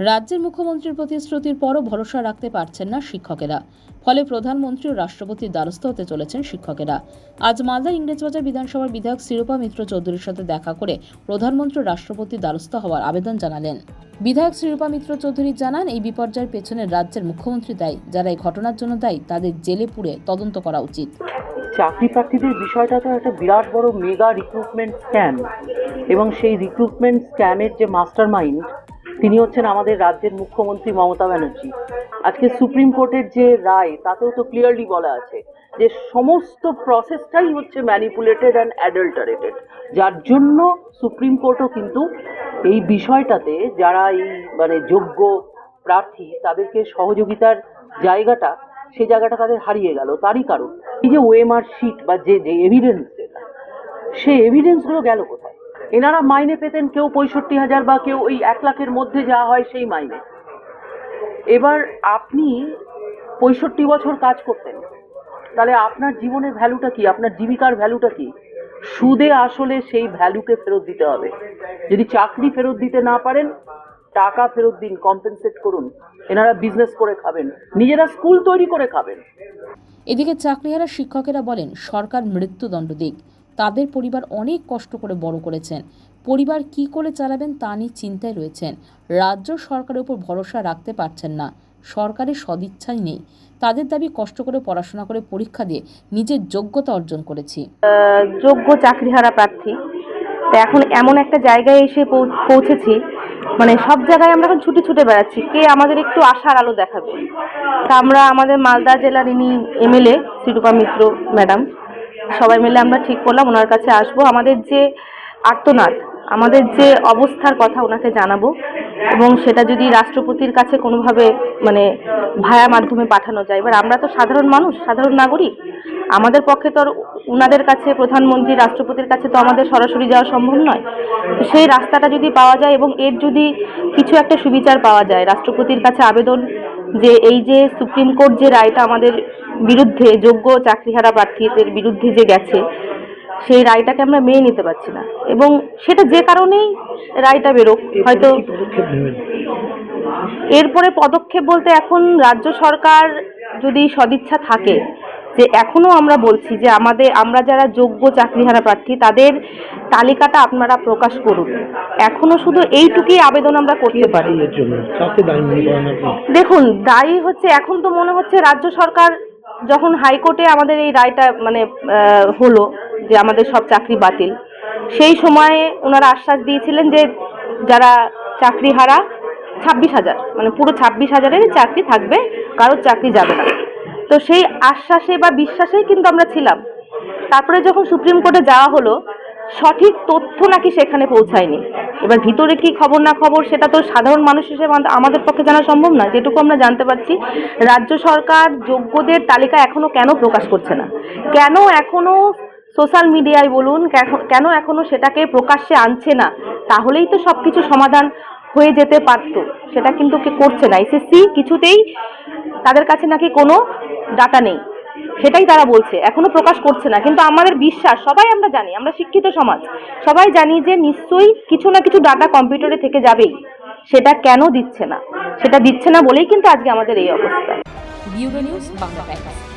রাজ্যের মুখ্যমন্ত্রীর প্রতিশ্রুতির পরও ভরসা রাখতে পারছেন না শিক্ষকেরা। ফলে প্রধানমন্ত্রী ও রাষ্ট্রপতির দ্বারস্থ হতে চলেছেন শিক্ষকেরা। আজ মালদার ইংরেজবাজার বিধানসভার বিধায়ক শিরূপা মিত্র চৌধুরীর সাথে দেখা করে প্রধানমন্ত্রী ও রাষ্ট্রপতির দ্বারস্থ হওয়ার আবেদন জানালেন। বিধায়ক শিরূপা মিত্র চৌধুরী জানান, এই বিপর্যয়ের পেছনে রাজ্যের মুখ্যমন্ত্রী দায়ী। যারা এই ঘটনার জন্য দায়ী তাদের জেলে পুরে তদন্ত করা উচিত। চাকরি প্রার্থীদের বিষয়টা তো একটা বিরাট বড় মেগা রিক্রুটমেন্ট স্ক্যাম, এবং সেই রিক্রুটমেন্ট স্ক্যামের যে মাস্টার মাইন্ড তিনি হচ্ছেন আমাদের রাজ্যের মুখ্যমন্ত্রী মমতা ব্যানার্জি। আজকে সুপ্রিম কোর্টের যে রায় তাতেও তো ক্লিয়ারলি বলা আছে যে সমস্ত প্রসেসটাই হচ্ছে ম্যানিপুলেটেড অ্যান্ড অ্যাডাল্টারেটেড, যার জন্য সুপ্রিম কোর্টও কিন্তু এই বিষয়টাতে যারা এই যোগ্য প্রার্থী তাদেরকে সহযোগিতার জায়গাটা সেই জায়গাটা তাদের হারিয়ে গেল। তারই কারণ এই যে ওএমআর শিট বা যে এভিডেন্স, সেই এভিডেন্সগুলো গেল কোথায়? এনারা মাইনে পেতেন কেউ 65,000 বা কেউ ওই 1 লাখের মধ্যে যা হয় সেই মাইনে। এবার আপনি 65 বছর কাজ করতেন, তাহলে আপনার জীবনের ভ্যালুটা কি, আপনার জীবিকার ভ্যালুটা কি? সুদে আসলে সেই ভ্যালুকে ফেরত দিতে হবে। যদি চাকরি ফেরত দিতে না পারেন, টাকা ফেরত দিন, কম্পেনসেট করুন। এনারা বিজনেস করে খাবেন, নিজেরা স্কুল তৈরি করে খাবেন। এদিকে চাকরিহারা শিক্ষকেরা বলেন, সরকার মৃত্যুদণ্ড দিক। তাদের পরিবার অনেক কষ্ট করে বড় করেছেন, পরিবার কি করে চালাবেন তা নিয়ে চিন্তায় রয়েছেন। রাজ্য সরকারের উপর ভরসা রাখতে পারছেন না, সরকারের সদিচ্ছাই নেই। তাদের দাবি, কষ্ট করে পড়াশোনা করে পরীক্ষা দিয়ে নিজের যোগ্যতা অর্জন করেছি। যোগ্য চাকরিহারা প্রার্থী তো এখন এমন একটা জায়গায় এসে পৌঁছেছি, সব জায়গায় আমরা এখন ছুটে ছুটে বেড়াচ্ছি, কে আমাদের একটু আশার আলো দেখাবে। তা আমরা আমাদের মালদা জেলার ইনি এমএলএ শিরূপা মিত্র ম্যাডাম সবাই মিলে আমরা ঠিক করলাম ওনার কাছে আসবো, আমাদের যে আর্তনাদ, আমাদের যে অবস্থার কথা ওনাকে জানাবো, এবং সেটা যদি রাষ্ট্রপতির কাছে কোনোভাবে ভায়া মাধ্যমে পাঠানো যায়। এবার আমরা তো সাধারণ মানুষ, সাধারণ নাগরিক, আমাদের পক্ষে তো আর ওনাদের কাছে, প্রধানমন্ত্রী রাষ্ট্রপতির কাছে তো আমাদের সরাসরি যাওয়া সম্ভব নয়। তো সেই রাস্তাটা যদি পাওয়া যায় এবং এর যদি কিছু একটা সুবিচার পাওয়া যায়, রাষ্ট্রপতির কাছে আবেদন যে এই যে সুপ্রিম কোর্ট যে রায়টা আমাদের বিরুদ্ধে, যোগ্য চাকরিহারা প্রার্থীদের বিরুদ্ধে যে গেছে, সেই রায়টাকে আমরা মেনে নিতে পারছি না, এবং সেটা যে কারণেই রায়টা বেরোক, হয়তো এরপরে পদক্ষেপ বলতে এখন রাজ্য সরকার যদি সদিচ্ছা থাকে, যে এখনো আমরা বলছি যে আমরা যারা যোগ্য চাকরিহারা প্রার্থী তাদের তালিকাটা আপনারা প্রকাশ করুন। এখনো শুধু এইটুকুই আবেদন আমরা করতে পারি। দেখুন, দায়ী হচ্ছে, এখন তো মনে হচ্ছে রাজ্য সরকার, যখন হাইকোর্টে আমাদের এই রায়টা হলো যে আমাদের সব চাকরি বাতিল, সেই সময়ে ওনারা আশ্বাস দিয়েছিলেন যে যারা চাকরিহারা 26,000, পুরো 26,000-এর চাকরি থাকবে, কারোর চাকরি যাবে না। তো সেই আশ্বাসে বা বিশ্বাসেই কিন্তু আমরা ছিলাম। তারপরে যখন সুপ্রিম কোর্টে যাওয়া হলো, সঠিক তথ্য নাকি সেখানে পৌঁছায়নি। এবার ভিতরে কি খবর না খবর সেটা তো সাধারণ মানুষ হিসেবে আমাদের পক্ষে জানা সম্ভব না। যেটুকু আমরা জানতে পারছি, রাজ্য সরকার যোগ্যদের তালিকা এখনো কেন প্রকাশ করছে না, কেন এখনো সোশ্যাল মিডিয়ায় বলুন, কেন এখনো সেটাকে প্রকাশ্যে আনছে না, তাহলেই তো সবকিছু সমাধান হয়ে যেতে পারত। সেটা কিন্তু করছে না। এসএসসি কিছুতেই তাদের কাছে নাকি কোনো ডাটা নেই, সেটাই তারা বলছে, এখনো প্রকাশ করছে না। কিন্তু আমাদের বিশ্বাস, সবাই আমরা জানি, আমরা শিক্ষিত সমাজ, সবাই জানি যে নিশ্চয়ই কিছু না কিছু ডাটা কম্পিউটারে থেকে যাবেই। সেটা কেন দিচ্ছে না, সেটা দিচ্ছে না বলেই কিন্তু আজকে আমাদের এই অবস্থা। Bureau news, Bangla Times.